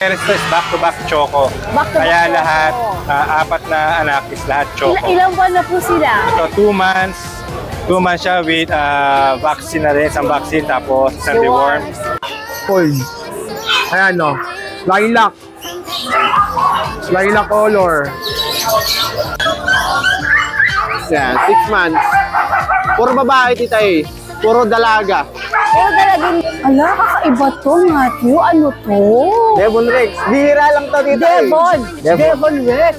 Ito is back-to-back choco. Back-to-back Kaya choco. lahat, apat na anak is lahat choco. Ilang buwan na po sila? Ito, 2 months. 2 months siya with vaccine na rin. Isang vaccine tapos isang deworm. Cold. Ayan o. Lilac. Lilac color. Yan, 6 months. Puro babae, tita eh. Puro dalaga. Oh, talagang, ala, kakaiba to, Matthew. Ano to? Devon Rex. Bihira lang to, tita eh. Devon Rex.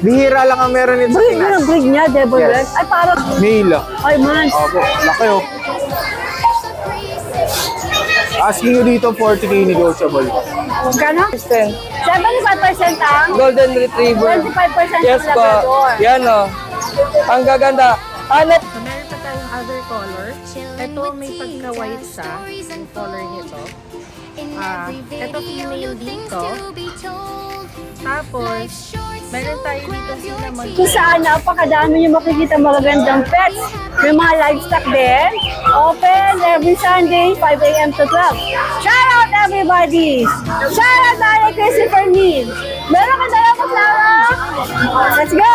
Bihira lang ang meron nito sa Breed Pinas. na breed niya, Devon Yes. Rex. Ay, parang Male. 5 months. Opo, laki oh. Asking nyo dito 40k negotiable. Kano? 75% ang Golden Retriever. 25% Yes ang po. Labrador. Yan o. Ang gaganda. Hanap. So, meron pa tayong other color. Ito may pagka-white siya, yung color nito. Ito female dito. Tapos, meron tayo dito cinnamon. Kung saan napakadami yung makikita magagandang pets. May mga livestock din. Open every Sunday, 5 a.m. to 12. Shout out everybody! Shout out tayo Christopher Neal. Meron ka dalawang kasama? Let's go!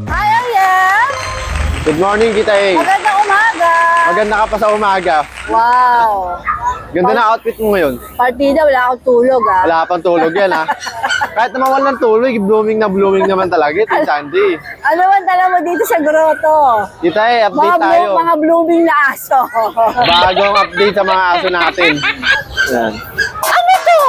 Hi, Ariel! Good morning, kita eh. Magandang umaga! Maganda ka pa sa umaga. Wow! Ganda na outfit mo ngayon. Partida, wala akong tulog Wala pang tulog yan ha. Kahit naman walang tulog, blooming naman talaga ito yung Sunday. Ano man tala mo dito sa grotto? Kita eh, update tayo. Mga blooming na aso. Bagong update sa mga aso natin. Yan. Ano to?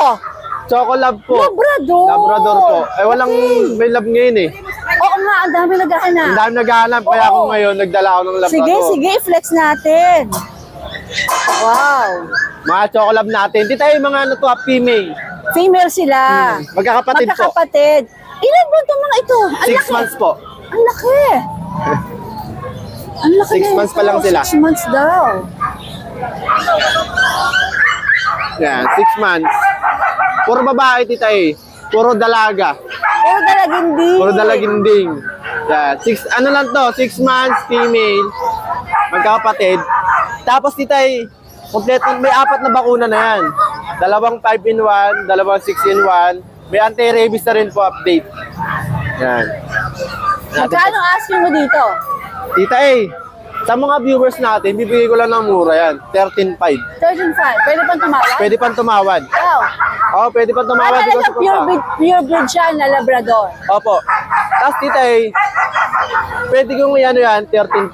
Choco Lab po. Labrador. Labrador po. Eh walang may lab ngayon eh. Oo nga, ang dami naghahanap. Ang dami naghahanap, kaya ako Oo. ngayon nagdala ako ng Labrador. Sige, flex natin. Wow. Mga Choco Lab natin. Tita yung mga ano to, female. Female sila. Magkakapatid po. Magkakapatid. Ilan ba itong mga ito? Ang 6 laki. months po. Ang laki. Ang laki 6 months pa lang sila. 6 months daw. Yan, 6 months. Puro babae, tita eh. Puro dalaga. Puro dalagindi. Puro dalaginding. Yan, 6, ano lang to, 6 months, female. Magkakapatid. Tapos tita eh, kompleto, may 4 na bakuna na yan. Dalawang 5-in-1, dalawang 6-in-1. May anti-rabies na rin po update. Yan. Magkano asking mo dito? Tita eh, sa mga viewers natin, bibigay ko lang ng mura yan. 13.5. 13.5. Pwede pang tumawag? Pwede pang tumawad. Wow. Oo, pwede pang tumawad. Talaga pure breed siya na Labrador. Opo. Tapos tita eh, pwede kong ano yan, 13.5.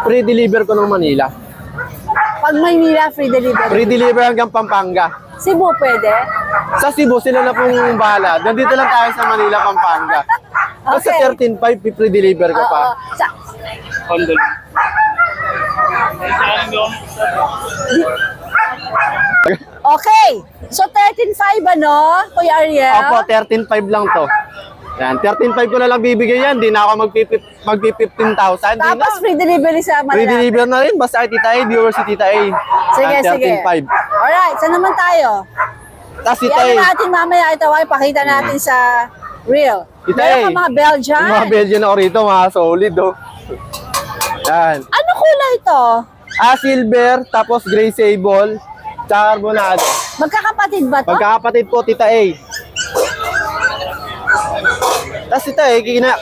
Free deliver ko ng Manila. Pag Maynila, free delivery. Free deliver hanggang Pampanga. Cebu, pwede? Sa Cebu, sila na pong bahala. Nandito lang tayo sa Manila, Pampanga. Tapos sa Okay. 13.5, free deliver ko pa. Okay. So, 13.5 ano, Kuya Ariel? Opo, 13.5 lang to. Yan, 13.5 ko na lang bibigyan yan. Di na ako magpi-15,000. Tapos free delivery sa Free Manila. deliver na rin. Basta kay Tita A, viewer si Tita A. Sige, Yan, sige. 13.5. Alright, saan naman tayo? Tapos Tita Iyan A, natin mamaya ito ay pakita natin sa reel. Tita Meron A. ka mga Belgian. yung mga Belgian ako rito, mga solid oh. Yan. Ano kulay ito? Silver, tapos gray sable, carbonado. Magkakapatid ba to? Magkakapatid po, Tita A. Tapos Tita A,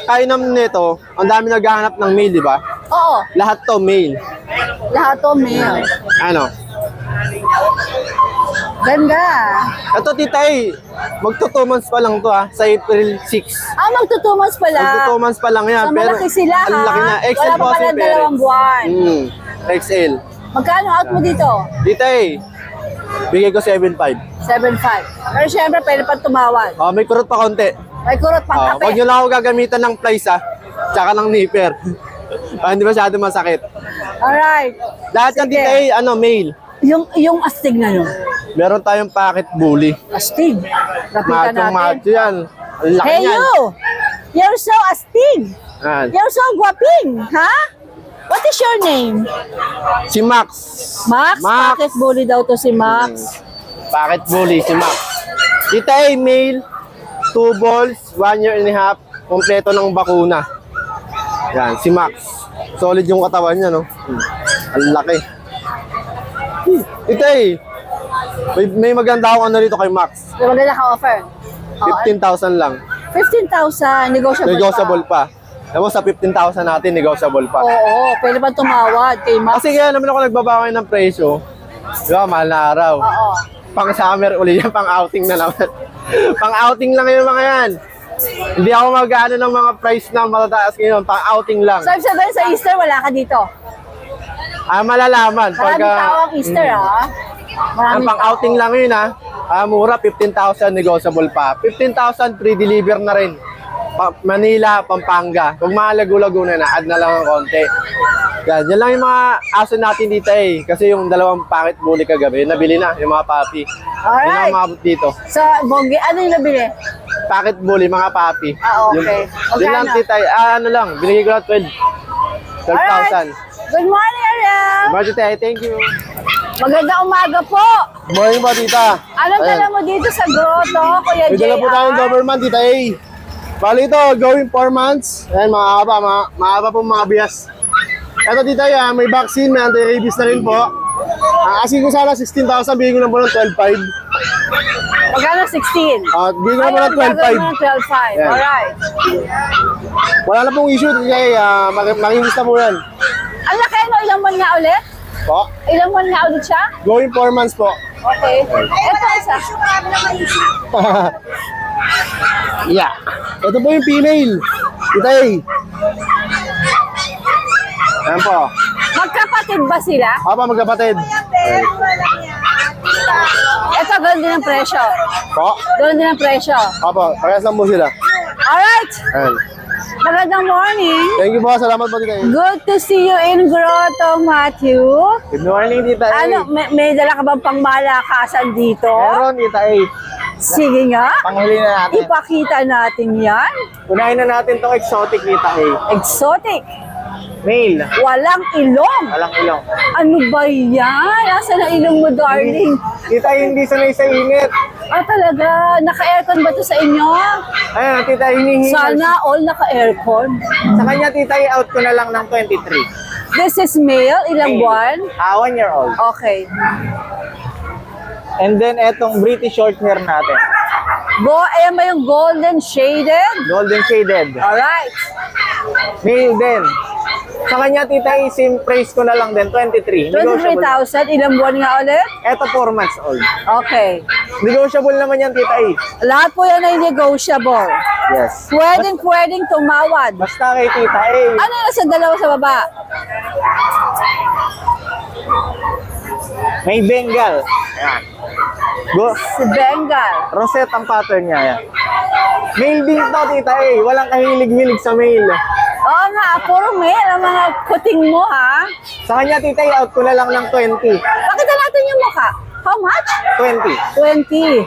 kaya naman nito, ang dami naghahanap ng male, di ba? Oo, Lahat to male. lahat to male. Ano? Ganda. Ito, Tita A, magto 2 months pa lang to sa April 6. Magto 2 months pala. Magto 2 months pa lang yan. So, malaki sila ang laki na. ha? XL Wala pa po si pala parents. 2 buwan. XL. Magkano out mo dito? Tita A, bigay ko 7.5. 7.5. Pero syempre, pwede pa tumawad. May kurot pa konti. May kurot pang Huwag kape. nyo lang ako gagamitan ng plies tsaka ng nipper. Hindi masyado masakit. Alright. Lahat ng Sige. Tita A, ano, male. Yung astig na yun. Meron tayong pocket bully. Astig. Lapitan natin. Macho yan. Ang laki Hey niyan. you! You're so astig. Yan. You're so guwaping. Ha? What is your name? Si Max. Max? Bakit bully daw to si Max? Pocket bully, si Max. Tita A, male. 2 balls, 1 year and a half. Kompleto ng bakuna. Yan, si Max. Solid yung katawan niya, no? Ang laki. Itay, may maganda akong ano dito kay Max. May maganda ka offer. 15,000 lang. 15,000, negotiable Negotiable pa. Alam mo, sa 15,000 natin, negotiable pa. Oo, pwede pa tumawad kay Max. Kasi kaya naman ako nagbabawi ng presyo. Di ba, mahal na araw. Oo. Pang summer uli yan, pang outing na naman. Pang outing lang yung mga yan. Hindi ako mag-ano ng mga price na matataas ngayon, pang outing lang. So, ibig sabihin sa Easter, wala ka dito. Malalaman. Maraming tao ang Easter, ha? Ang Maraming pang tao. outing lang yun, ha? Mura, 15,000 negotiable pa. 15,000 free deliver na rin. Manila, Pampanga. Kung mahalago-lago na, add na lang ng konti. Yan lang yung mga aso natin dito eh. Kasi yung dalawang packet bully kagabi, nabili na yung mga puppy. Yun Alright. ang maabot dito. Sa Bogi, ano yung nabili? Packet bully, mga puppy. Okay. Yun lang Magkano? titay. Ano lang, binigay ko na 12,000. Good morning, Ariel. Budget eh, thank you. Magandang umaga po. Morning po, tita. Anong dala mo dito sa grotto, Kuya May dala po tayong JR? Doberman, tita A. Bali ito, going 4 months. Ayan, mahaba po mga bias. Ito tita A, may vaccine, may anti-rabies na rin po. Ang asking ko sana 16,000, bigyan ko lang po ng 12,500. Magkano 16? Bigyan ko lang po ng 12,500. 12.5. Yan. Alright. Wala na pong issue, tita A. Makinis na po yan. Ang laki, no? Ilang buwan nga ulit? Po, Ilang buwan nga ulit siya? going 4 months po. Okay. Ito isa. Yeah. Ito po yung female. Tita A. Ayan po. Magkapatid ba sila? Apa, magkapatid. Ito, ganoon din ang presyo. Po. Ganoon din ang presyo. Apa, parehas lang po sila. Alright. Ayan. Magandang morning. Thank you po. Salamat po, Tita A. Good to see you in Grotto, Matthew. Good morning, Tita A. Ano, may dala ka bang pangmalakasan dito? Meron, Tita A. Sige nga. Panghuli na natin. Ipakita natin yan. Unahin na natin tong exotic, Tita A. Exotic. Male. Walang ilong. Walang ilong. Ano ba yan? Asan ang ilong mo, darling? Tita A, hindi sanay sa init. Ah, talaga? Naka-aircon ba to sa inyo? Ayun, Tita A, hinihingal. Sana all naka-aircon. Sa kanya, Tita A, out ko na lang ng 23. This is male. Ilang buwan? 1 year old. Okay. And then, etong British short hair natin. Ayan ba yung golden shaded? Golden shaded. Alright. Male din. Sa kanya, Tita A, same price ko na lang din, 23. Negotiable. 23,000. Ilang buwan nga ulit? Eto, 4 months old. Okay. Negotiable naman yan, Tita A. Lahat po yan ay negotiable. Yes. Pwedeng tumawad. Basta kay Tita A. Ano na sa dalawa sa baba? May Bengal. Ayan. Go. Si Bengal. Rosette ang pattern niya. Ayan. Male din to, Tita A. Walang kahilig-hilig sa male. Oo nga, puro male ang mga kuting mo, ha? Sa kanya, Tita A, out ko na lang ng 20. Pakita natin yung mukha. How much? 20. 20.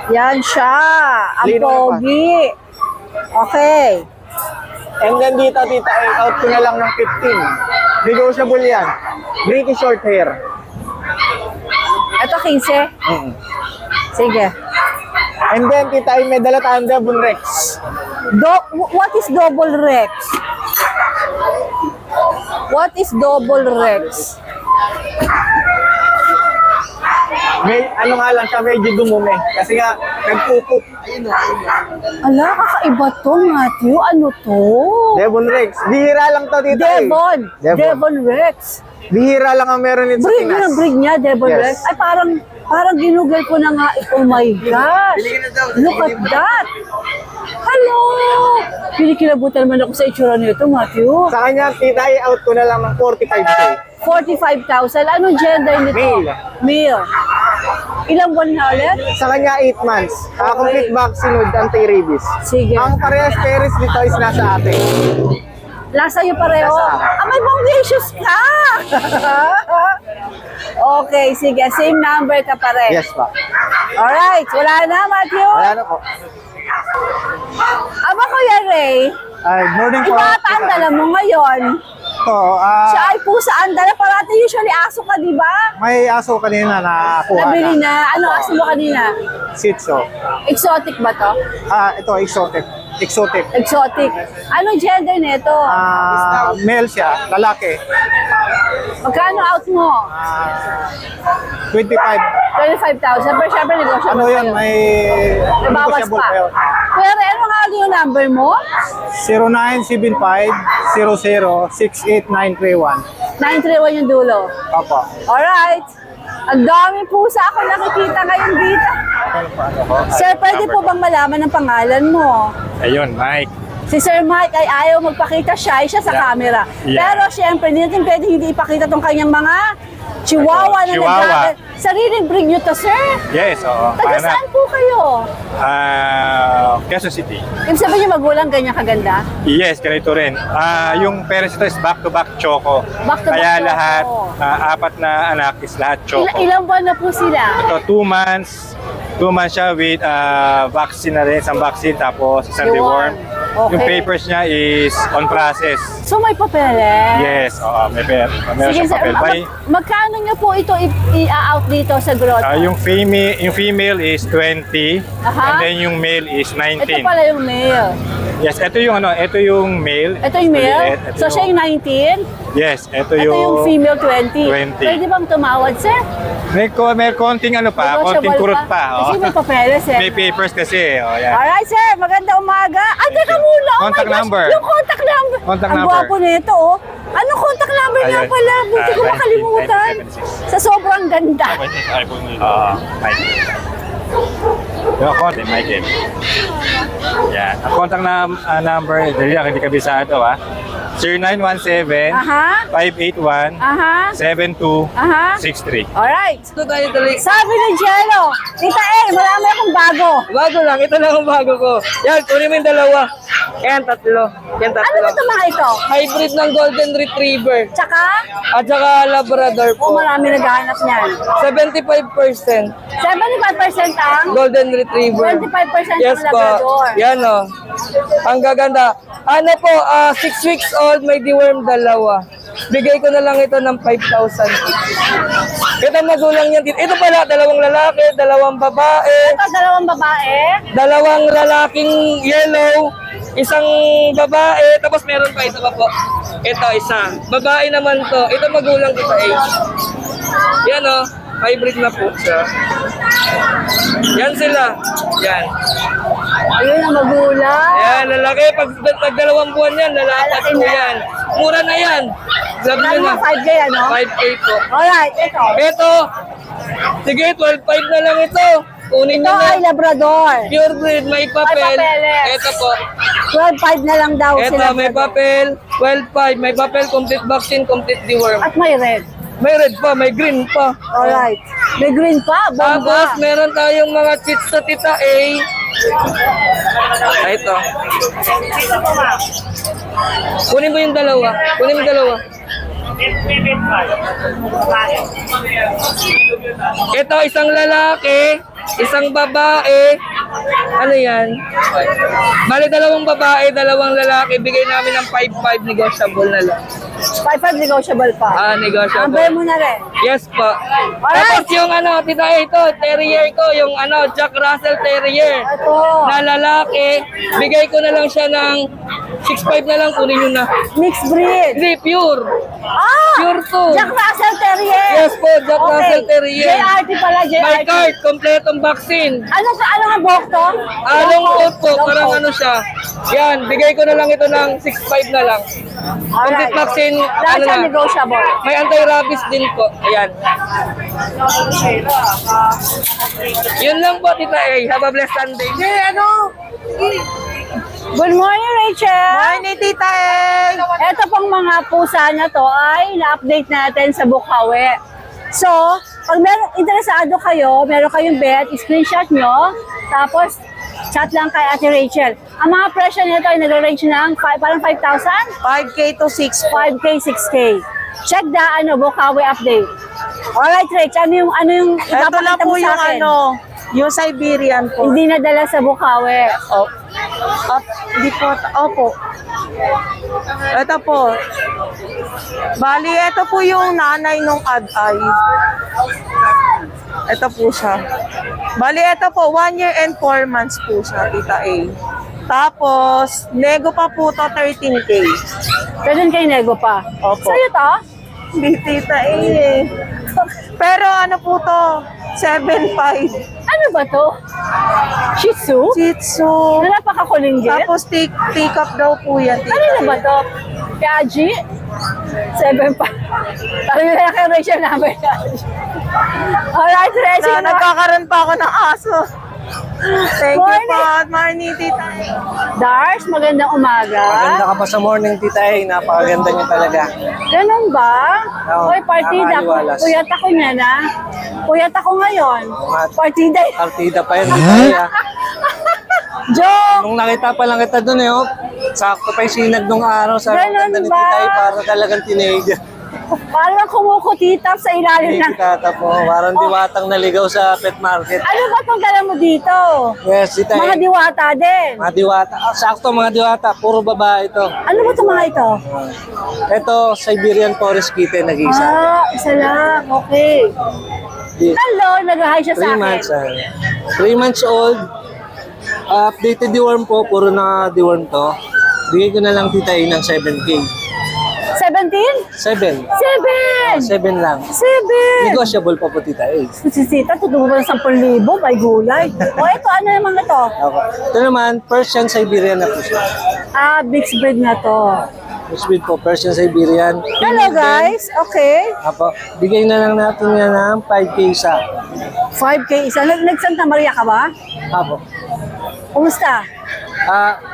Yan siya. Ang Lino na pa. pogi. Okay. And then dito, Tita A, out ko na lang ng 15. Negotiable yan. British short hair. Ito 15. Sige. And then, Tita A, may dala tayong Devon Rex. What is double Rex? What is double Rex? May, ano nga lang siya, medyo dumumi. Kasi nga, nagpupok. Ala, kakaiba to, Matthew. Ano to? Devon Rex. Bihira lang to, Tita A. Devon. Devon Rex. Bihira lang ang meron nito sa Breed Pinas. yun ang breed niya, Devon Yes. Rex. Ay, parang ginugol ko na nga. Oh my gosh. Look at that. Hello. Pinikilabutan naman ako sa itsura nito, Matthew. Sa kanya, Tita A, out ko na lang ng 45K. 45,000. Anong gender nito? Male. Male. Ilang buwan na ulit? Sa kanya, 8 months. Complete vaccine with anti-rabies. Sige. Ang parehas Paris dito is nasa atin. Lasa yung pareho. Lasa. Ah, may bongacious ka! Okay, sige. Same number ka pa rin. Yes, pa. Alright. Wala na, Matthew? Wala na po. Aba, Kuya Ray, Morning po. iba ata ang dala mo ngayon. Siya ay pusa ang dala. Parati usually aso ka, di ba? May aso kanina na Nabili na. Ano aso mo kanina? Shih Tzu. Exotic ba to? Ito, exotic. exotic. Exotic. Anong gender nito? Male siya, lalaki. Magkano out mo? 25. 25,000. Pero syempre, negotiable Ano yan, kayo. may Bawas negotiable pa. pa yun. Pero ano nga yung number mo? 0975-00-68931. 931 yung dulo. Opo. Alright. Ang dami pusa ako nakikita ngayon dito. Sir, pwede po bang malaman ang pangalan mo? Ayun, Mike. Si Sir Mike ay ayaw magpakita shy siya sa camera. Yeah. Pero syempre, hindi natin pwede hindi ipakita tong kanyang mga chihuahua na Chihuahua. nagdadal. Sariling breed nyo to, sir. Yes, oo. Taga saan po kayo? Quezon City. Ibig sabihin yung magulang ganyan kaganda? Yes, ganito rin. Yung parents ito is back-to-back choco. Back-to-back Kaya choco. lahat, apat na anak is lahat choco. Ilang buwan na po sila? Ito, 2 months. 2 months siya with vaccine na rin, isang vaccine, tapos isang Deworm. deworm. Okay. Yung papers niya is on process. So may papeles? Yes, oo, meron Sige, siyang sir. papel. Magkano nyo po ito i-out dito sa grotto? Yung female is 20, Aha. and then yung male is Ito 19. pala yung male. Yes, ito yung male. Ito yung male? Ito So siya yung 19? Yes, ito Ito yung female 20. 20. Pwede bang tumawad, sir? May konting konting Negotiable kurot pa. Kasi Oh. may papeles eh. May papers kasi. Oh, yan. Alright, sir. Maganda umaga. Ay, teka muna. Oh Contact my gosh. number. Yung contact number. Contact Ang number. gwapo nito, oh. Anong contact number niya Ayun. pala? Buti ko 19, makalimutan. 1976. Sa sobrang ganda. Michael. Yung contact, Michael. Yan. Ang contact number, dali lang, hindi kabisado, 0917 Aha. 581 Aha. 7263. Alright. Ito tayo tuloy. Sabi ni Jello, Tita marami akong bago. Bago lang, ito lang ang bago ko. Yan, kunin mo yung dalawa. Yan, tatlo. Yan, Ano ba tatlo. ito mga ito? Hybrid ng Golden Retriever. Tsaka, At saka Labrador po. marami naghahanap niyan. 75% 75% ang Golden Retriever. 25% Yes ang po. Labrador. Yan o. Ang gaganda. Ano po, 6 weeks old, may deworm dalawa. Bigay ko na lang ito ng 5,000 each. Ito magulang yan dito. Ito pala, dalawang lalaki, dalawang babae, Ito, dalawang babae. dalawang lalaking yellow, isang babae, tapos meron pa isa pa po. Ito, isa. Babae naman to. Ito magulang ko sa age. Yan o, hybrid na po siya. Yan sila. Yan. Ayun ang magulang. Yan, lalaki. Pag dalawang buwan yan, lalakas po yan. Mura na yan. Sabi nyo Ano na. mga 5K, ano? 5K po. Alright, ito. Ito. Sige, 12.5 na lang ito. Kunin Ito nyo na. ay Labrador. Pure breed, may papel. May papeles. Ito po. 12.5 na lang daw Ito, sila. may papel. 12.5. May papel, complete vaccine, complete deworm. At may red. May red pa, may green pa. Alright. May green pa, Tapos, bomba. meron tayong mga chits sa Tita A. Ito. Kunin mo yung dalawa. Kunin mo yung dalawa. Ito, isang lalaki, isang babae. Ano yan? Bali, dalawang babae, dalawang lalaki. Bigay namin ng 5-5, negotiable na lang. 5.5 negotiable pa. Negotiable. Amber mo na rin. Yes po. Alright. Tapos yung tita, ito, terrier ko, yung Jack Russell Terrier. Ito. Na lalaki, bigay ko na lang siya ng 6.5 na lang, kunin nyo na. Mixed breed. Hindi, pure. Ah! Pure to. Jack Russell Terrier. Yes po, Jack Russell Terrier. JRT pala, May JRT. card, kompletong vaccine. Ano nga bok to? Long coat po, Long parang coat. ano siya. Yan, bigay ko na lang ito ng 6.5 na lang. Alright. Complete vaccine, Lahat ano siya na. negotiable. May anti-rabies din po. Ayan. Yun lang po, Tita A. Have a blessed Sunday. Good morning, Rachel. Morning, Tita A. Ito pong mga pusa na to ay na-update natin sa Bukawi. So, pag meron interesado kayo, meron kayong bet, screenshot nyo, tapos chat lang kay Ate Rachel. Ang mga presyo nito ay nag-range ng parang 5,000? 5K to 6. 5K, 6K. Check the Bukawi update. Alright, Rach, ano yung Ito na ipapakita po mo sa yung akin? yung Siberian po. Hindi nadala sa Bukawi. Hindi po, opo. Ito po. Bali, ito po yung nanay nung ad-ay. Ito po siya. Bali, ito po, 1 year and 4 months po siya, Tita A. Tapos, nego pa po to 13K. Ganun kay Nego pa. Opo. Sa'yo to? Hindi tita eh. Pero ano po to? 7.5. Ano ba to? Shih Tzu? Shih Tzu. Na napakakuling din? Tapos take up daw po yan. tita. Ano na ba to? Kaji? 7 pa. Sabi na lang kay Rachel namin. Alright, Rachel. Nagkakaroon pa ako ng aso. Thank you Morning. po. Morning, tita. Dars, magandang umaga. Maganda ka pa sa morning, tita eh. Napakaganda niya talaga. Ganun ba? Oo, Hoy, partida. nakakaliwalas. Puyat ako niyan, ha? Puyat ako ngayon. Partida. Partida pa yun, tita eh. ah. Joke! Nung nakita pa lang kita doon eh, oh. Sakto pa yung sinag nung araw. Sa Ganun ganda ni ba? tita eh, para talagang teenager. Parang kumukutitap sa ilalim ng... Tata po, parang diwatang naligaw sa pet market. Ano ba itong dala mo dito? Yes, tita Mga eh. diwata din. Mga diwata. Ah, sakto mga diwata, puro babae ito. Ano ba itong mga ito? Ito, Siberian Forest Kitten, nag-iisa. Isa lang. Okay. Di- Hello, nag-hi siya sa 3 akin. months. 3 months old. Updated deworm po, puro na deworm to. Bigay ko na lang tita eh ng 7K. 17? 7. 7! 7 lang. 7! Negotiable pa po tita eh. Si Tita, tutubo ba ng 10,000? May gulay. O ito, ano naman ito? Okay. Ito naman, Persian Siberian na po siya. Mixed breed na to. Mas breed po, Persian Siberian. Hello guys, okay. Apo, bigay na lang natin yan ng 5K isa. 5K isa. Nag-Santa Maria ka ba? Apo. Kumusta?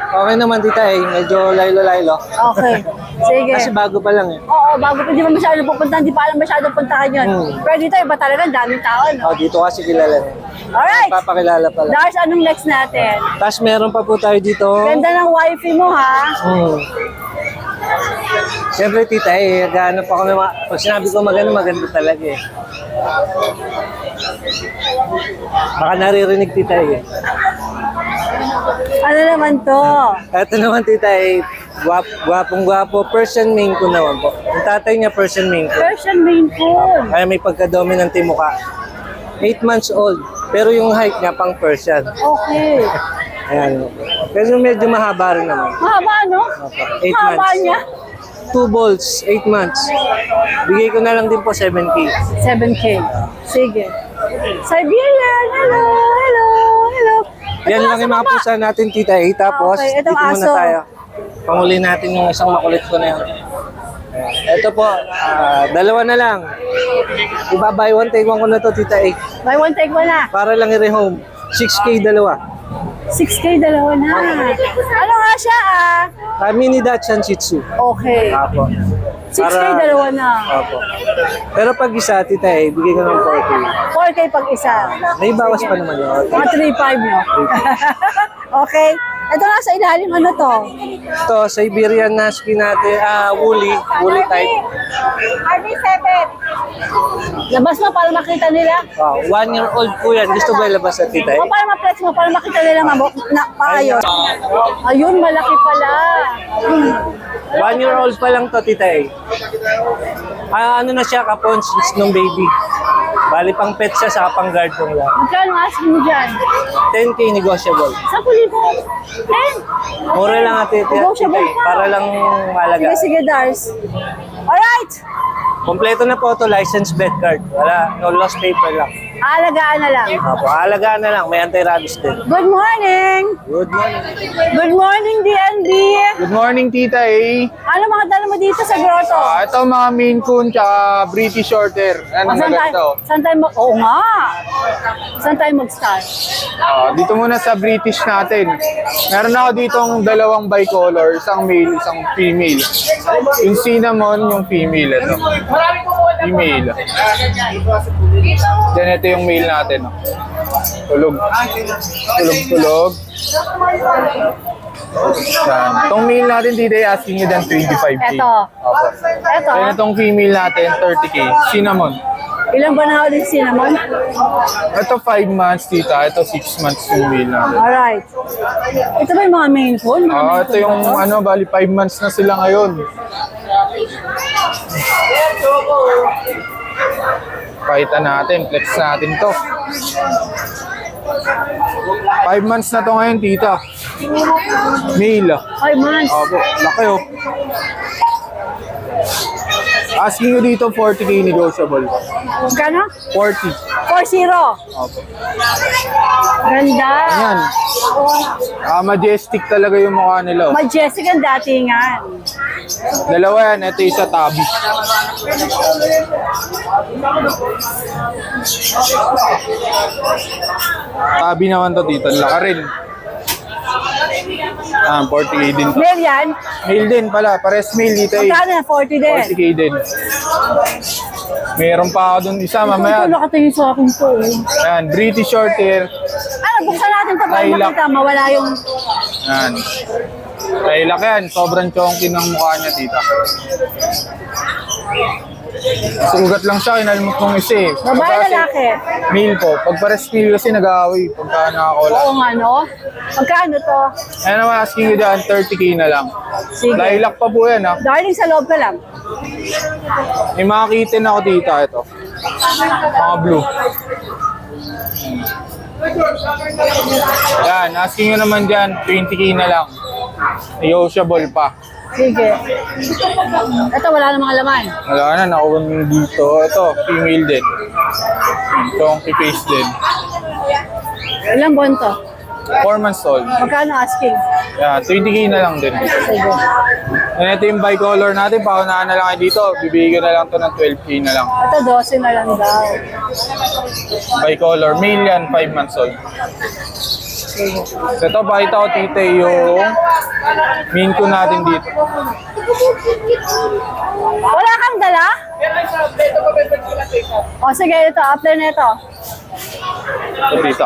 Okay naman tita eh. Medyo laylo-laylo. Okay. Sige. Kasi bago pa lang eh. Oo, bago pa di ba masyado pupuntahan, di pa alam masyado puntahan yun. Pero dito, iba talaga, ang daming tao, no? Dito kasi kilala na. Alright. Papakilala pala. Dars, anong next natin? Tapos meron pa po tayo dito. Ganda ng wifi mo, ha? Siyempre tita eh, gaano pa ako na pag sinabi ko maganda talaga eh. Baka naririnig tita eh. Ano naman to? Ito naman tita eh, gwapong-gwapo, Persian Maine Coon naman po. Yung tatay niya Persian Maine Coon. Persian Maine Coon. Kaya may pagka-dominant yung mukha. 8 months old, pero yung height niya pang Persian. Okay. Ayan. Pero medyo mahaba rin naman. Mahaba, no? 8 Mahaba months. niya. 2 balls, 8 months. Bigay ko na lang din po 7K. 7K. Sige. Siberian, hello, hello, hello. Yan lang yung mga pusa natin, tita eh. Tapos, Okay, itong dito muna aso. tayo. Panguli natin yung isang makulit ko na yun. Ito po, dalawa na lang. Iba, buy one, take one ko na to, tita eh. Buy one, take one na. Para lang i-rehome. 6K dalawa. 6K dalawa na. Ano nga siya, Mini Dachshund Shih Tzu. Okay. Apo. 6K dalawa na. Apo. Pero pag isa, tita eh, bigay ko ng 4K. 4K pag isa. May bawas pa naman yun. Mga 3.5 no? Okay. Ito nga sa ilalim, ano to? Ito, Siberian Husky natin, woolly type. RB7. Labas mo para makita nila. 1 year old po yan. Gusto ba ilabas sa tita eh? O para ma-flex mo, para makita nila maayos. Ayun, malaki pala. 1 year old pa lang to, tita eh. Ano na siya, kapon since nung baby. Bali pang pet siya, saka pang guard kong lang. Magkano ask mo dyan? 10K negotiable. 10,000. Mura lang ate, tita eh. Para lang malaga. Sige, sige, Dars. Alright. Kompleto na po to, license vet card. Wala, no lost paper lang. Alagaan na lang. Apo, alagaan na lang, may anti-rabies din. Good morning. Good morning. Good morning, DNB. Good morning, Tita A. Ano mga dala mo dito sa grotto? Ito mga Maine Coon tsaka British Shorthair. Anong maganda? Saan tayo oo nga. Saan tayo mag-start? Dito muna sa British natin. Meron ako ditong dalawang bicolor, isang male, isang female. Yung cinnamon, yung female. Ito. Female. Then ito yung male natin. Tulog. Tulog. Yan. Itong male natin dito ay asking nyo dan 25K. Ito. Opo. Ito. Then itong female natin 30K. Cinnamon. Ilang ba na ulit cinnamon? Ito 5 months, tita. Ito 6 months yung male natin. Alright. Ito ba yung mga main phone? Ito yung bali 5 months na sila ngayon. Pakita natin, flex natin to. 5 months na to ngayon, tita. Male. 5 months. Opo, laki oh. Asking nyo dito 40k negotiable. Magkano? 40. 4-0. Opo. Ganda. Ayan. Majestic talaga yung mukha nila. Oh. Majestic ang datingan. Dalawa yan, ito isa tabi. Tabi naman to dito, laka rin. 40k din to. Male yan? Male din pala, pares male dito eh. Magkano yan? 40 din. 40k din. Meron pa ako dun isa mamaya. Ito nakatingin sa akin to. Eh. Ayan, British short hair. Ano, buksan natin to para Lilac. makita. Mawala yung... Ayan. Lilac yan, sobrang chonky ng mukha niya tita. Sugat lang siya, kinalmot nung isa eh. Babae, Kasi lalaki? male po. Pag pares male kasi nag-aaway pagka nakakawala. Oo nga, no? Magkano to? Ayan naman, asking nyo dyan, 30k na lang. Sige. Lilac pa po yan ha. Darling, sa loob ka lang. May mga kitten ako tita, ito. Mga blue. Yan, asking nyo naman dyan, 20k na lang. Negotiable pa. Sige. Ito, wala namang laman. Wala na, nakuha nyo dito. Ito, female din. Chonky face din. Ilang buwan to? 4 months old. Magkano asking? Yan, 20k na lang din. Sige. And ito yung bicolor natin, paunahan na lang kayo dito. Bibigyan ko na lang to ng 12k na lang. Ito, 12 na lang daw. Bicolor, male yan, 5 months old. So ito, pakita ko tita yung main ko natin dito. Wala kang dala? O sige, ito, after na ito. Ito dito.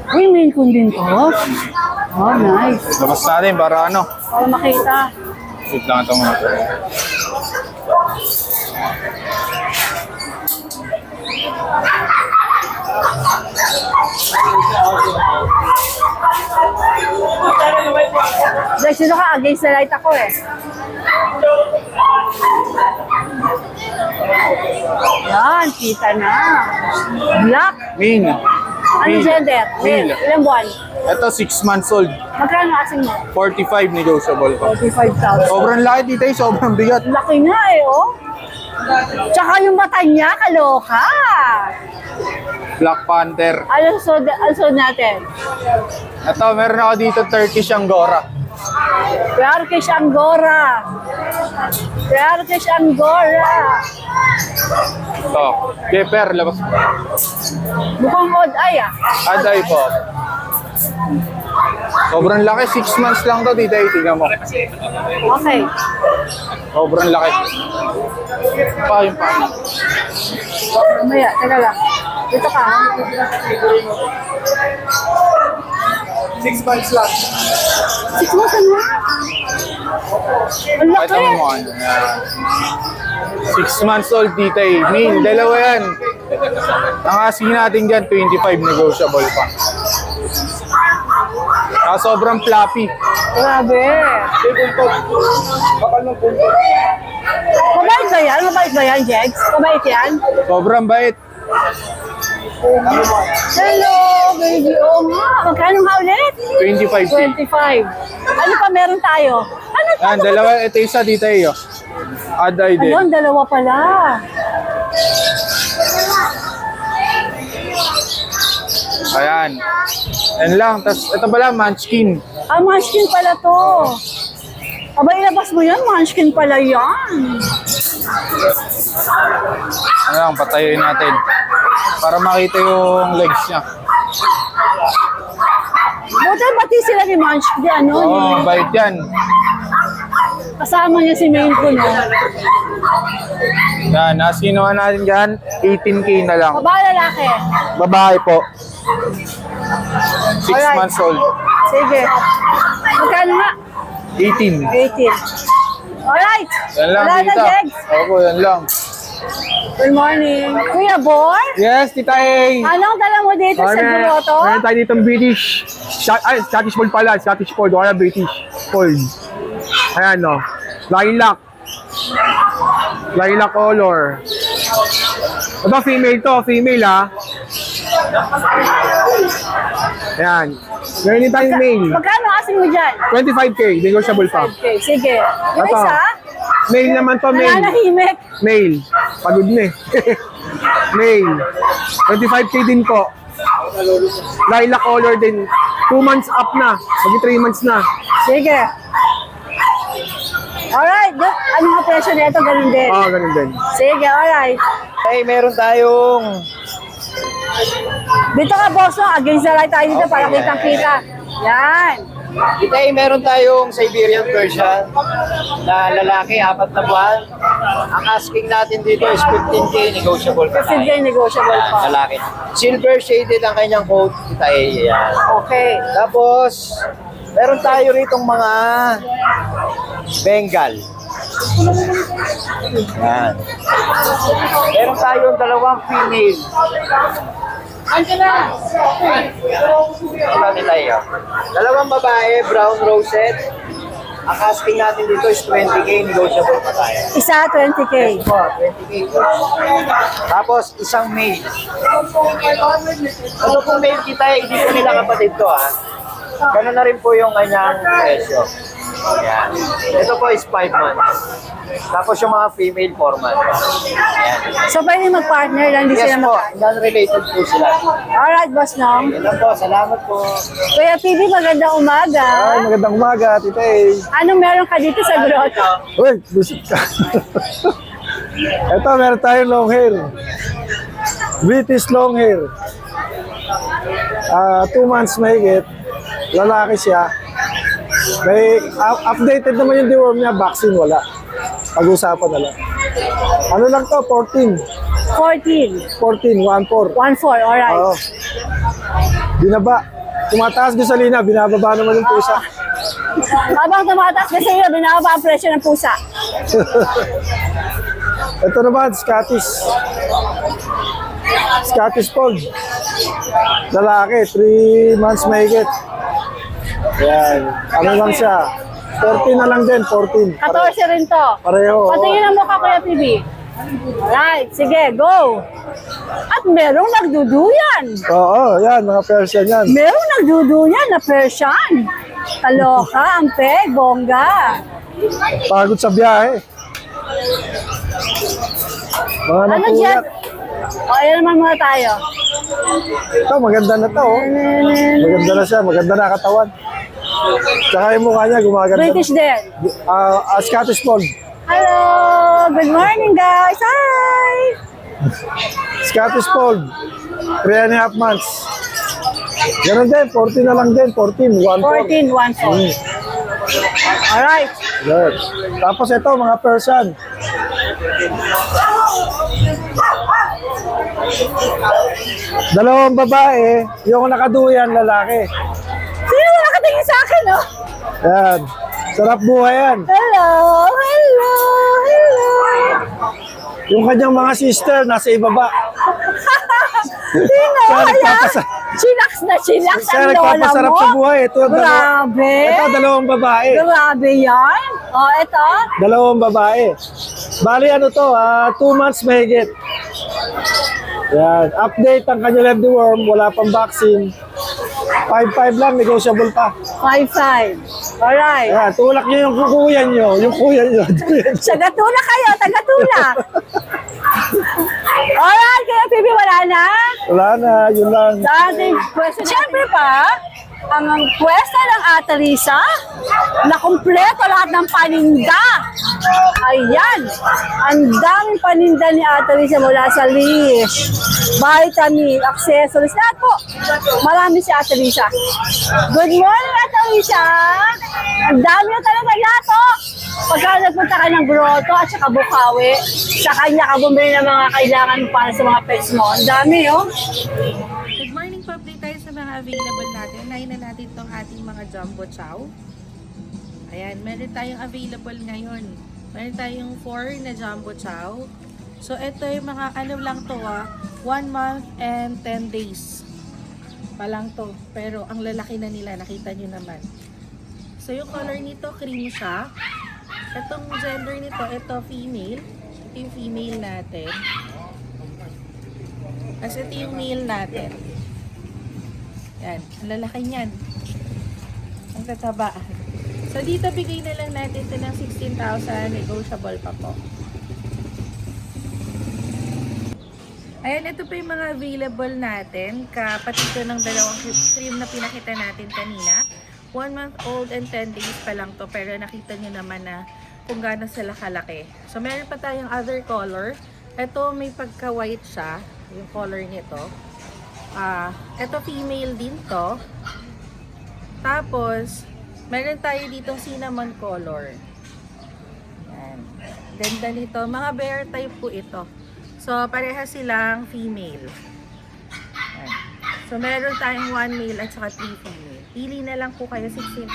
Uy, main kun din to. Oh, nice. Labas natin para ano. Para makita. Wait lang ito mga. Dahil sino ka, against the light ako eh. Yan, kita na. Black. Main. Ano gender? Male. Ilang buwan? Ito 6 months old. Magkano asing mo? 45 negotiable pa. 45,000. Sobrang laki dito eh, sobrang bigat. Laki nga eh, oh. Tsaka yung mata niya, kaloka. Black Panther. Ano sod natin? Ito, meron ako dito Turkish Angora. Turkish Angora. Turkish Angora. Ito, Geper, labas mo. Mukhang odd eye ah. Aday po. Sobrang laki, 6 months lang to dito eh, tingnan mo. Okay. Sobrang laki. Pa, yung pa. Mamaya, teka lang. Dito ka. 6 months lang. 6 months ano? Ang Kahit laki. ang mukha niya. Yan. 6 months old dito eh. Male, dalawa yan. Ang asking natin dyan, 25 negotiable pa. Sobrang floppy. Grabe. Mabait ba yan? Mabait ba yan, Jegs? Mabait yan? Sobrang bait. Hello, baby. Oo nga. Magkano nga ulit? 25k. 25. Ano pa meron tayo? Ano to? Yan, dalawa. Ito isa dito eh. Oh. Aday din. Ayun, dalawa pala. Ayan. Yan lang. Tapos ito pala, Munchkin. Ah, munchkin pala to. Aba, ilabas mo yan. Munchkin pala yan. Ano lang, patayin natin. Para makita yung legs niya. Buti pati sila ni Munchkin. Di ano, Oo, ni, bait yan. kasama niya si Main ko, no? Yan, asking naman natin dyan, 18k na lang. Babae, lalaki. Babae po. 6 Alright. months old. Sige. Magkano nga? 18. 18. Alright. Yan lang, Wala na, tita. Jegs. Opo, yan lang. Good morning. Kuya Bor? Yes, tita A. Anong dala mo dito sa Grotto? Meron tayo ditong British. Scottish Fold pala. Scottish Fold. Wala British Fold. Ayan, no. Lilac. Lilac color. Ito, female to. Female, ha. Ayan. Meron din tayong male. Magkano asking mo dyan? 25K, negotiable pa. Okay, sige. Yung Ito. isa, Male naman to, male. nananahimik. Male. Pagod na eh. Male. 25K din po. Lilac color din. 2 months up na. Magi 3 months na. Sige. Alright, ano nga presyo nito? Ganun din. Ganun din. Sige, alright. Hey, meron tayong Dito ka, boss, no? Against the light tayo dito para kitang-kita. Yan. meron tayong Siberian Persian na lalaki, 4 na buwan. Ang asking natin dito is 15K, negotiable pa tayo. 15K negotiable pa. Lalaki. Silver shaded ang kanyang coat. Yan. Okay. Tapos, meron tayo ritong mga Bengal. Yan. Meron tayong 2 female. Ito tayo. 2 babae, brown rosette. Ang asking natin dito is 20K, negotiable pa tayo. Isa, 20K. Po, 20K. Tapos, isang male. Ito pong male kita, hindi po nila kapatid to ha. Ganun na rin po yung kanyang presyo. Yan. Ito po is 5 months. Tapos yung mga female 4 months. Yan. So, pwede mag-partner lang, hindi Yes sila po, mag- non-related po sila. Alright, boss, no? Yan lang po, salamat po. Kuya PB, magandang umaga. Magandang umaga, Tita A. Anong meron ka dito sa grotto? Uy, busit ka. Ito, meron tayong long hair. British long hair. 2 months mahigit. Lalaki siya. May updated naman yung deworm niya, vaccine wala. Pag-usapan na lang. Ano lang to, 14. 14. 14, 1-4. 1-4, alright. Oo. Binaba. Tumataas gasolina, binababa naman yung pusa. Habang tumataas kasi yun, binababa ang presyo ng pusa. Ito naman, Scottish. Scottish Fold. Lalaki, 3 months mahigit. Yan. Ano lang siya? 14 na lang din, 14. 14 rin to. Pareho. Patingin ang mukha, Kuya PB. Alright, sige, go. At merong nagduduyan. Oo, yan, mga Persian yan. Merong nagduduyan na Persian. Kaloka, ang peg, bongga. Pagod sa biyahe. Mga Ano dyan? napuyat. O, ayan naman muna tayo. Ito, maganda na to. Oh. Maganda na siya, maganda na katawan. Tsaka yung mukha niya, gumaganda. British din. Scottish Fold. Hello! Good morning, guys! Hi! Scottish Fold. 3.5 months. Ganun din, 14 na lang din, 14, 1-4. 14, 1-4. Alright. Good. Tapos ito, mga Persian. Dalawang babae, yung nakaduyan, lalaki. Sino mo nakatingin sa akin, oh? Yan. Sarap buhay yan. Hello! Hello! Hello! Yung kanyang mga sister, nasa ibaba. Sino? Siya Kaya? nagpapasa- Chillax na chillax Siya ang lola nagpapasarap mo? sa buhay. Ito, Grabe! ito, dalawang babae. Grabe yan! O, eto? Dalawang babae. Bali, ano to, 2 months mahigit. Yan. Update ang kanya left worm, wala pang vaccine. 5-5 lang, negotiable pa. 5-5. Alright. Yan, tulak niyo yung kuya niyo. Yung kuya niyo. Tagatula kayo, tagatula. Alright, kaya Pibi, wala na? Wala na, yun lang. Sa ating pwesto. Siyempre pa, ang pwesto ng Ate Risa, na kumpleto lahat ng paninda. Ayan. Ang daming paninda ni Ate Risa mula sa leash, vitamin, accessories, lahat po. Marami si Ate Risa. Good morning, Ate Risa. Ang dami na talaga lahat, oh. Pagka nagpunta ka ng Grotto at saka Bukawi, sa kanya ka bumili ng mga kailangan para sa mga pets mo. Ang dami, oh. Good morning po, update tayo sa mga available natin. Unahin na natin itong ating mga jumbo chow. Ayan, meron tayong available ngayon. Meron tayong 4 na jumbo chow. So, ito yung mga ano lang to 1 month and 10 days pa lang to. Pero ang lalaki na nila, nakita nyo naman. So, yung color nito, cream siya. Itong gender nito, ito female. Ito yung female natin. Kasi ito yung male natin. Yan, ang lalaki niyan. tataba. So dito bigay na lang natin ito ng 16,000, negotiable pa po. Ayan, ito pa yung mga available natin. Kapatid ko ng dalawang stream na pinakita natin kanina. 1 month old and 10 days pa lang to, pero nakita nyo naman na kung gaano sila kalaki. So meron pa tayong other color. Ito may pagka-white siya, yung color nito. Ito female din to. Tapos, meron tayo ditong cinnamon color. Yan. Ganda nito. Mga bear type po ito. So, pareha silang female. Yan. So, meron tayong 1 male at saka 3 female. Pili na lang po kayo 16,000.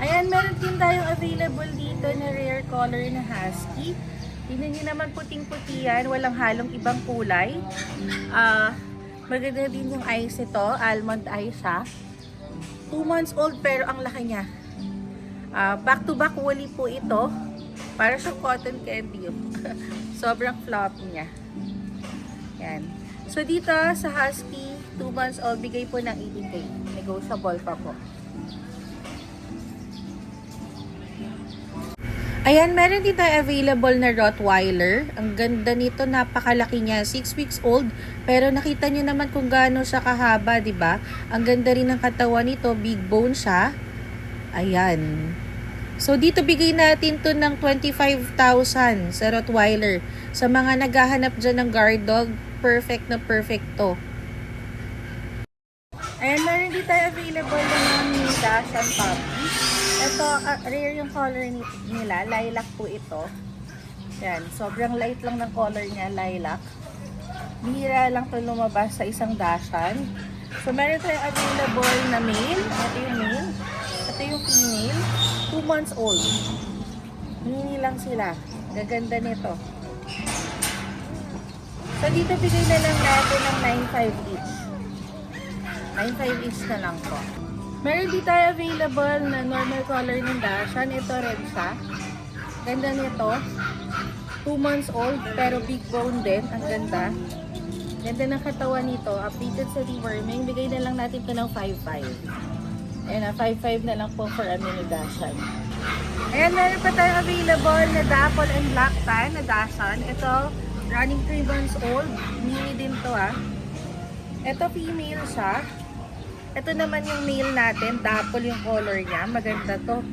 Ayan, meron din tayong available dito na rare color na husky. Tingnan nyo naman puting-puti yan. Walang halong ibang kulay. Maganda din yung eyes ito. Almond eye siya. 2 months old pero ang laki niya. Back to back woolly po ito. Para sa cotton candy. Sobrang floppy niya. Yan. So dito sa husky, 2 months old, bigay po ng 80k. Negotiable pa po. Ayan, meron din tayo available na Rottweiler. Ang ganda nito, napakalaki niya. 6 weeks old, pero nakita niyo naman kung gaano siya kahaba, di ba? Ang ganda rin ng katawan nito, big bone siya. Ayan. So, dito bigay natin to ng 25,000 sa Rottweiler. Sa mga naghahanap dyan ng guard dog, perfect na perfect to. Ayan, meron din tayo available na mga mini Dachshund puppy. Ito, rare yung color nila. Lilac po ito. Yan. Sobrang light lang ng color niya. Lilac. Bihira lang ito lumabas sa isang Dachshund. So, meron tayong available na male. Ito yung male. Ito yung female. 2 months old. Mini lang sila. Gaganda nito. So, dito bigay na lang natin ng 9,500 each. 9,500 each na lang po. Meron din tayo available na normal color ng Dachshund. Ito red siya. Ganda nito. 2 months old pero big bone din. Ang ganda. Ganda ng katawan nito. Updated sa deworming. Bigay na lang natin ito ng 5,500. Ayan, 5,500 na lang po for a mini Dachshund. Ayan, meron pa tayong available na Dapple and Black Tan na Dachshund. Ito, running 3 months old. Mini din to Ito, female siya. Ito naman yung male natin, dapple yung color niya, maganda to.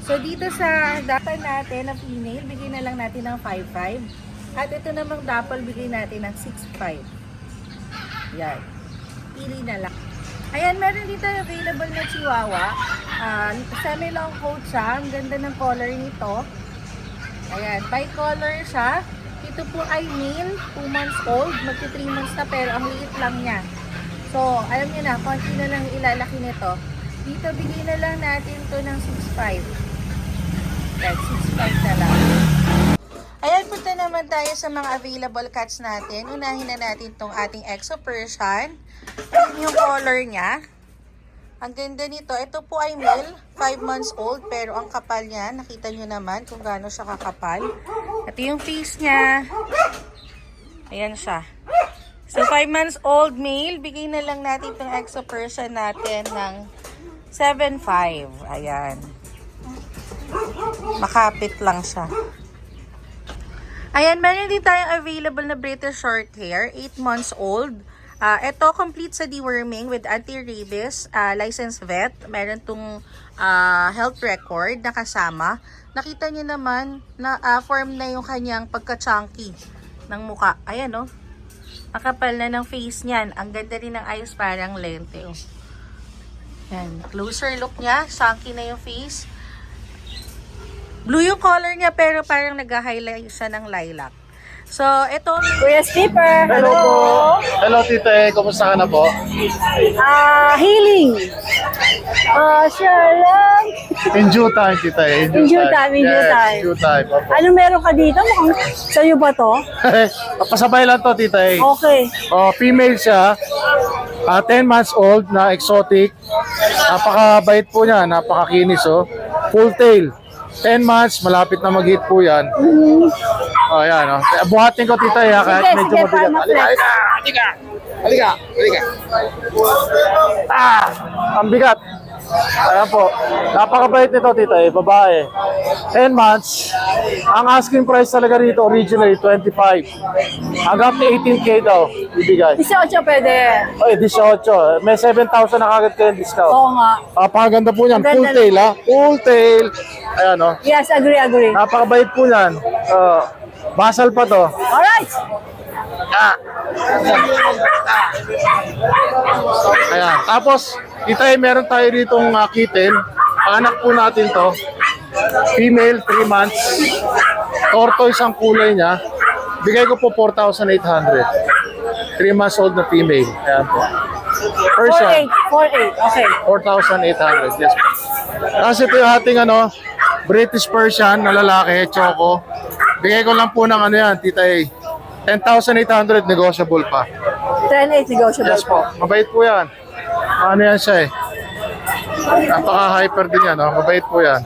So dito sa dapple natin na female, bigay na lang natin ng 5,500. At ito namang dapple, bigay natin ng 6,500. Yan. Pili na lang. Ayan, meron dito available na Chihuahua. Semi-long coat siya. Ang ganda ng color nito. Ayan, bi-color siya. Ito po ay male, 2 months old. Magti 3 months na pero ang liit lang niya. So, alam niyo na, konti na lang ilalaki nito. Dito, bigay na lang natin to ng 6,500. Yan, 6,500 na lang. Ayan, punta naman tayo sa mga available cats natin. Unahin na natin tong ating Exo Persian. Yung color niya. Ang ganda nito. Ito po ay male, 5 months old, pero ang kapal niya, nakita nyo naman kung gaano siya kakapal. Ito yung face niya. Ayan siya. So, 5 months old male, bigay na lang natin itong Exo Persian natin ng 7,500. Ayan. Makapit lang siya. Ayan, meron din tayong available na British Shorthair, 8 months old. Ito, complete sa deworming with anti-rabies, licensed vet. Meron tong health record na kasama. Nakita niyo naman na form na yung kanyang pagka-chunky ng muka. Ayan, oh. Nakapal na ng face niyan. Ang ganda rin ng eyes, parang lente. Oh. Yan. Closer look niya. Chunky na yung face. Blue yung color niya pero parang nag-highlight siya ng lilac. So, ito. Kuya Skipper, Hello po. Hello, tita. Kumusta ka na po? Healing. Sure lang. In due time, tita. In due time. In due time. Opo. Ano meron ka dito? Mukhang sa'yo ba to? Pasabay lang to, tita. Okay. Female siya. 10 months old na exotic. Napakabait po niya. Napakakinis, oh. Full tail. 10 months, malapit na mag-hit po yan. Ayan, oh. Buhatin ko, tita, kahit Sige, medyo sige, mabigat. para ma-flex. Halika! Halika. Ang bigat. Ayan po. Napakabait nito, tita eh. Babae. 10 months. Ang asking price talaga rito originally 25. Hanggang 18K daw ibigay. 18 pwede. Ay, 18. May 7,000 na kagad kayong discount. Oo nga. Napakaganda po niyan. Ang Full ganda tail ha. Full tail. Ayan o. Yes, agree. Napakabait po niyan. Basal pa to. Alright. Ayan. Tapos, kita meron tayo ditong kitten. Anak po natin to. Female, 3 months. Tortoise ang kulay niya. Bigay ko po 4,800. 3 months old na female. Ayan po. Persian, 4,800. Okay. 4,800. Yes po. Kasi ito yung ating British Persian na lalaki, Choco. Bigay ko lang po ng yan, tita A. 10,800 negotiable pa. 10,800 negotiable. Yes po. Mabait po yan. Ano yan siya eh. Napaka-hyper din yan. Mabait po yan.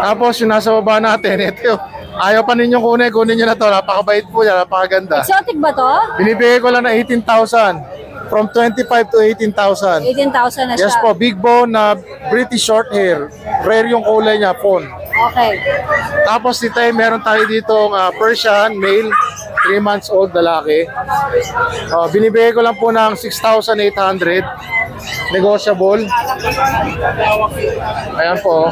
Tapos yung nasa baba natin, ito yung ayaw pa ninyong kunin nyo na to. Napakabait po yan. Napakaganda. Exotic ba to? Binibigay ko lang na 18,000. From 25 to 18,000. 18,000 na siya. Yes po. Big bone na British short hair. Rare yung kulay niya. Fawn. Okay. Tapos dito meron tayo dito Persian, male, 3 months old, lalaki. Binibigay ko lang po ng 6,800. Negotiable. Ayan po.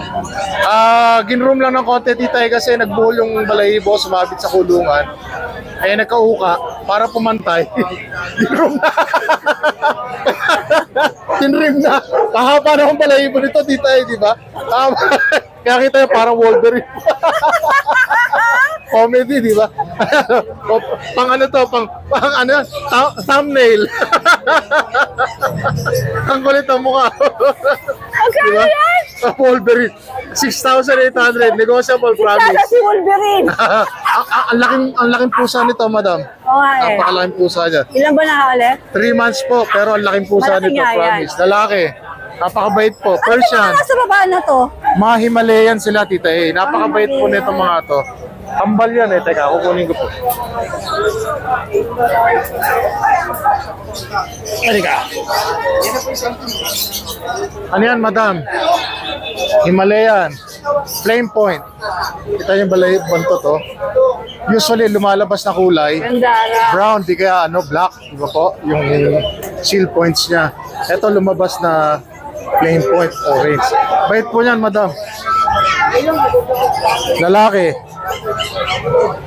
Ginroom lang ng konti tita kasi nagbuhol yung balahibo, sumabit sa kulungan. Ay nagkauka para pumantay. Ginroom na. Tinrim na. Kahaba na akong balahibo nito tita di ba? Kaya kita yung parang Wolverine. Comedy, di ba? Pang ano to, pang thumbnail. Ang kulit ang mukha. Magkano yan? Wolverine. 6,800. Negotiable, Sana promise. si Wolverine. Ang laking pusa nito, madam. Oo nga eh. Napakalaking pusa niya. Ilan ba nakaulit? 3 months po, pero ang laking pusa Malaki nito, nga yan. promise. Lalaki. Napakabait po. Ano Persian. ba nasa baba na to? Mga Himalayan sila, tita eh. Napakabait po nito mga to. Tambal yan eh. Teka, kukunin ko po. Halika. Ano yan, madam? Himalayan. Flame point. Kita yung balay banto to. Usually, lumalabas na kulay. Ganda. Brown, di kaya black. Di ba po? Yung seal points niya. Ito lumabas na flame point, orange. Bait po niyan, madam. Lalaki.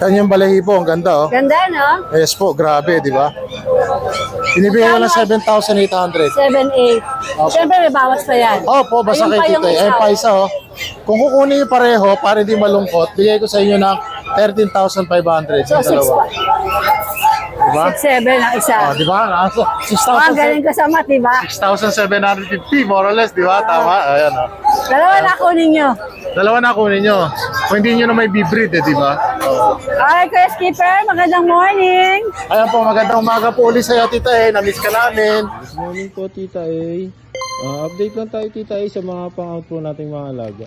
Kanyang balahibo, ang ganda Ganda, no? Yes po, grabe, di ba? Binibigyan ko lang 7,800. 7,800. Siyempre may bawas pa yan. Po, basta Ayun kay pa yung tita. Ayun pa isa, Kung kukunin niyo pareho, para hindi malungkot, bigay ko sa inyo ng 13,500. So, 6 pa. Diba? 6,700 ang isa. Di ba? Ang galing ko sa math, di ba? 6,750, more or less, di ba? Tama? Ayan, Dalawa na kunin nyo. Dalawa na kunin nyo. Kung hindi nyo na may bibreed, di ba? Okay, Kuya Skipper, magandang morning. Ayan po, magandang umaga po ulit sa'yo, Tita A. Na-miss ka namin. Good morning po, Tita A. Update lang tayo, Tita A, sa mga pang-out po nating mga alaga.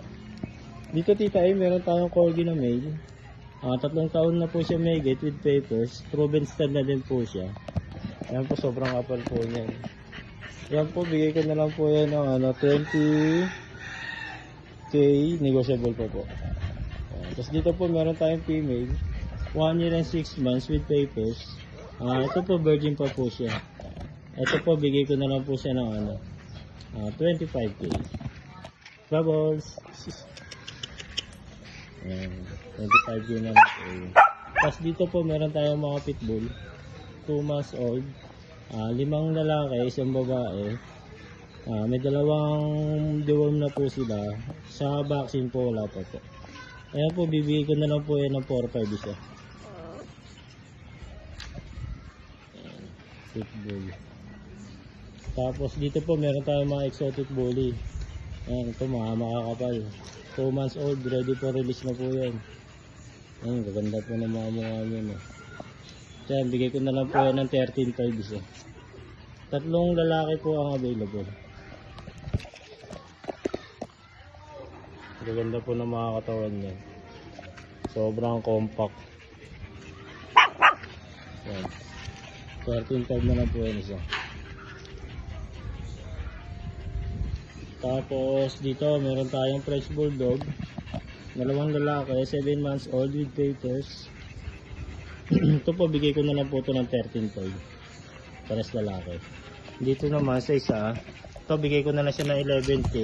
Dito, Tita A, meron tayong corgi na male. 3 taon na po siya mahigit with papers. Proven stud na din po siya. Ayan po, sobrang kapal po niyan. Ayan po, bigay ko na lang po yan ng 20k, negotiable pa po. Tapos dito po, meron tayong female. 1 year and 6 months with papers. Ito po, virgin pa po siya. Ito po, bigay ko na lang po siya ng 25k. Bubbles! 25k na lang po. Tapos dito po, meron tayong mga pitbull. 2 months old. 5 lalaki, 1 babae. May 2 deworm na po sila. Sa vaccine po, wala pa po. Ayan po, bibigay ko na lang po yan ng 4-5 isa. Pitbull. Tapos dito po meron tayong mga exotic bully. Ayan, ito mga makakapal. 2 months old, ready for release na po yan. Ayan, gaganda po ng mga mukha nyo. No? Ayan, bigay ko na lang po yan ng 13.5 isa. 3 lalaki po ang available. Gaganda po ng mga katawan niya. Sobrang compact. Ayan. 13.5 na lang po yan isa. Tapos dito meron tayong French Bulldog, dalawang lalaki, 7 months old with papers. Ito po bigay ko na lang po ito ng 13.5, pares lalaki. Dito naman sa isa, ito bigay ko na lang siya ng 11k.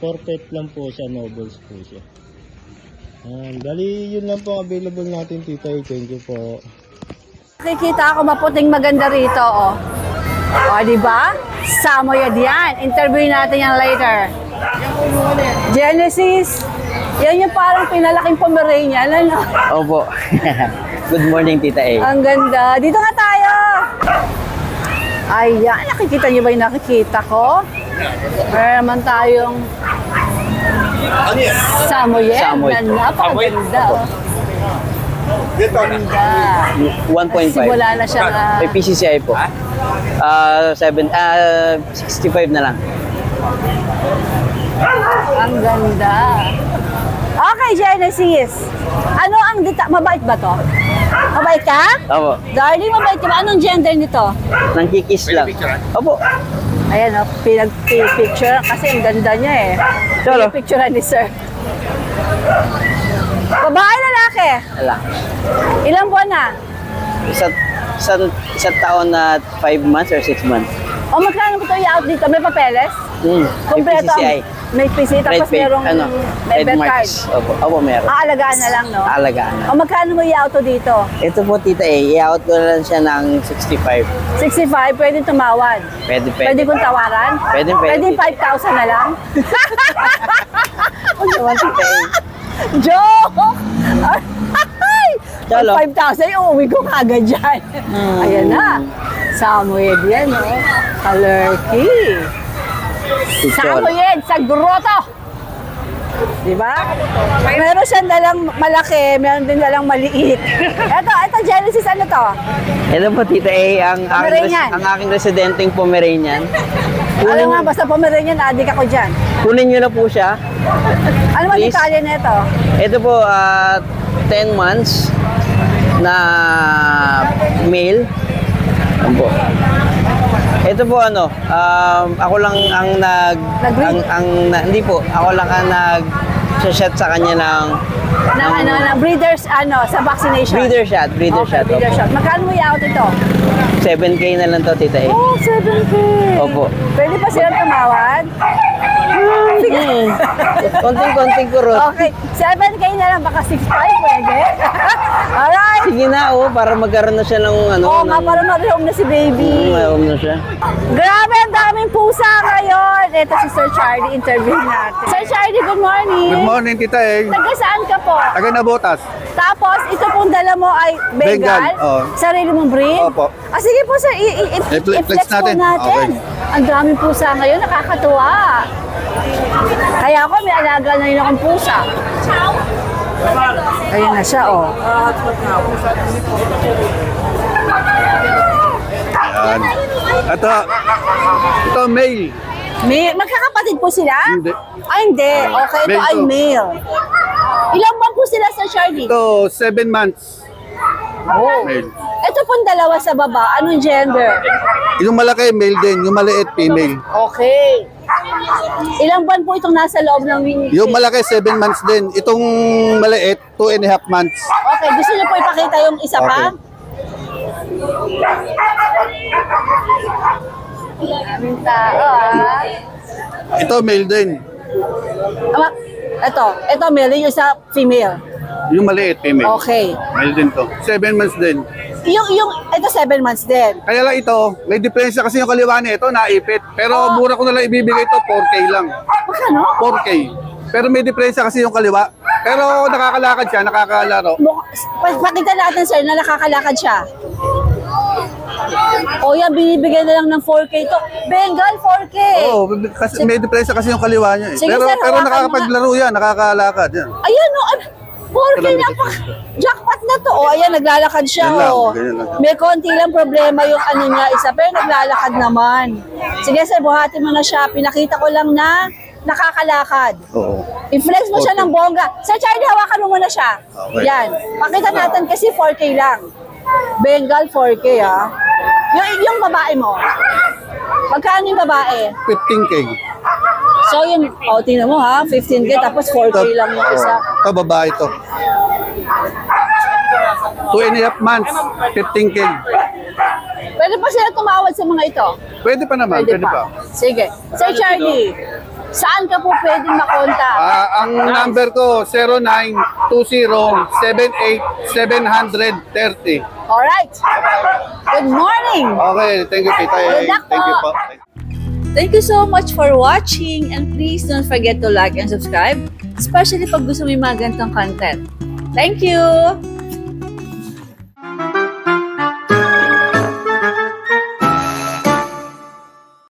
Torpet lang po siya, nobles po siya. Bali yun lang po available natin, Tita. Thank you po. Nakikita ako maputing maganda rito, oh. O, di ba? Samoyed yan. Interview natin yan later. Genesis, yan yung parang pinalaking Pomeranian, ano? Opo. Good morning, Tita A. Ang ganda. Dito nga tayo. Ayan, nakikita niyo ba yung nakikita ko? Meron naman tayong Samoyed na napakaganda. Oh. Ganda. 1.5. Simula na siyang May PCCI po. 65 na lang. ang ganda. Okay, Genesis. Ano ang mabait ba to? Mabait ka? Opo. Darling, mabait ka ba? Anong gender nito? Nangkikis lang. Opo. Ayan, oh, pinag-picture kasi ang ganda niya eh. Solo. Picture ni sir. Babae, lalaki? Wala. Ilang buwan na? Isang taon na 5 months or 6 months. O magkano po ito i-out dito? May papeles? May Kompleto. PCCI. May PCCI tapos merong red member card. marks. Opo, meron. Aalagaan na lang, no? Aalagaan na. O magkano mo i-out dito? Ito po, Tita A, i-out ko na lang siya ng 65. 65, pwede tumawad. Pwede. Pwede kong tawaran? Pwede. Pwede 5,000 na lang? Huwag naman, Tita A. Joke! Ay! Chalo. 5,000, uuwi ko kagad dyan. Ayan na. Samoyed yan, no? Kalerky. Samoyed sa grotto. Diba? Meron siyang dalang malaki, meron din dalang maliit. Ito, Genesis, ano to? Ito po, Tita A, Pomeranian. ang aking residenteng Pomeranian. Ano nga, basta Pomeranian, adik ako dyan. Kunin nyo na po siya. Ano man Please. detalye na ito? Ito po, 10 months na male. Ano po? Ito po ako lang ang Nag-breed? hindi po, ako lang ang nag-shot sa kanya ng Breeders, sa vaccination? breeder shot. Breeder shot. Magkano mo i-out ito? 7K na lang to, Tita A. Oh, 7K. Opo. Pwede pa silang tumawad? Konting-konting kurot. Okay, 7K na lang, baka 6.5 pwede. Alright. Sige na, para magkaroon na siya ng Oo nga, para ma-rehome na si baby. Mayroon na siya. Grabe, ang daming pusa ngayon. Ito si Sir Charlie, interview natin. Sir Charlie, good morning. Good morning, Tita A. Taga saan ka po? Taga Nabotas. Tapos, ito pong dala mo ay Bengal? Bengal, oo. Sarili mong breed? Opo. Sige po sir, I-flex i-flex po natin. natin. Ang daming pusa ngayon, nakakatuwa. Kaya ako, may alaga na yun akong pusa. Ayun na siya, oh. Yan. Ito male. Magkakapatid po sila? Hindi. Ay, hindi. Okay, ito Male ay to. male. Ilang buwan po sila sa Charlie? Ito 7 months. Oh. Male. Ito pong dalawa sa baba. Anong gender? Yung malaki, male din. Yung maliit, female. Okay. Ilang buwan po itong nasa loob ng Yung malaki, 7 months din. Itong maliit, 2.5 months. Okay, gusto niyo po ipakita yung isa pa? Daming tao, ah. Ito, male din. Ito male, yung isa female. Yung maliit, female. Okay. Male din to. 7 months din. Ito 7 months din. Kaya lang ito, may diferensya kasi yung kaliwa niya. Ito, naipit. Pero mura ko na lang ibibigay ito, 4K lang. Magkano? 4K. Pero may diferensya kasi yung kaliwa. Pero nakakalakad siya, nakakalaro. Pakita natin sir na nakakalakad siya. O yan, binibigyan na lang ng 4K to. Bengal, 4K. Oo, kasi may diferensya kasi yung kaliwa niya. Sige, Pero sir, hawakan nakakapaglaro yan, nakakalakad yan. Ayan o, 4K na pa. Jackpot na to. O ayan, naglalakad siya. Ganyan lang, O. ganyan lang. May konti lang problema yung niya isa, pero naglalakad naman. Sige sir, buhatin mo na siya. Pinakita ko lang na nakakalakad. Oo. I-flex mo siya ng bongga. Sir Charlie, hawakan mo muna siya. Okay. Yan. Pakita natin kasi 4K lang. Bengal 4K ah. Yung babae mo, magkano yung babae? 15K. So yung, tingnan mo ha, 15K tapos 4K lang yung isa. Ito, babae to. 2.5 months, 15K. Pwede pa sila tumawad sa mga ito? Pwede pa naman, pwede pa. Sige. Sir Charlie, saan ka po pwedeng makontak? Ang number ko, 0920-78-730. Alright. Good morning. Okay, thank you, Tita. Good luck Thank you po. po. Thank you so much for watching and please don't forget to like and subscribe, especially pag gusto mo yung mga ganitong content. Thank you!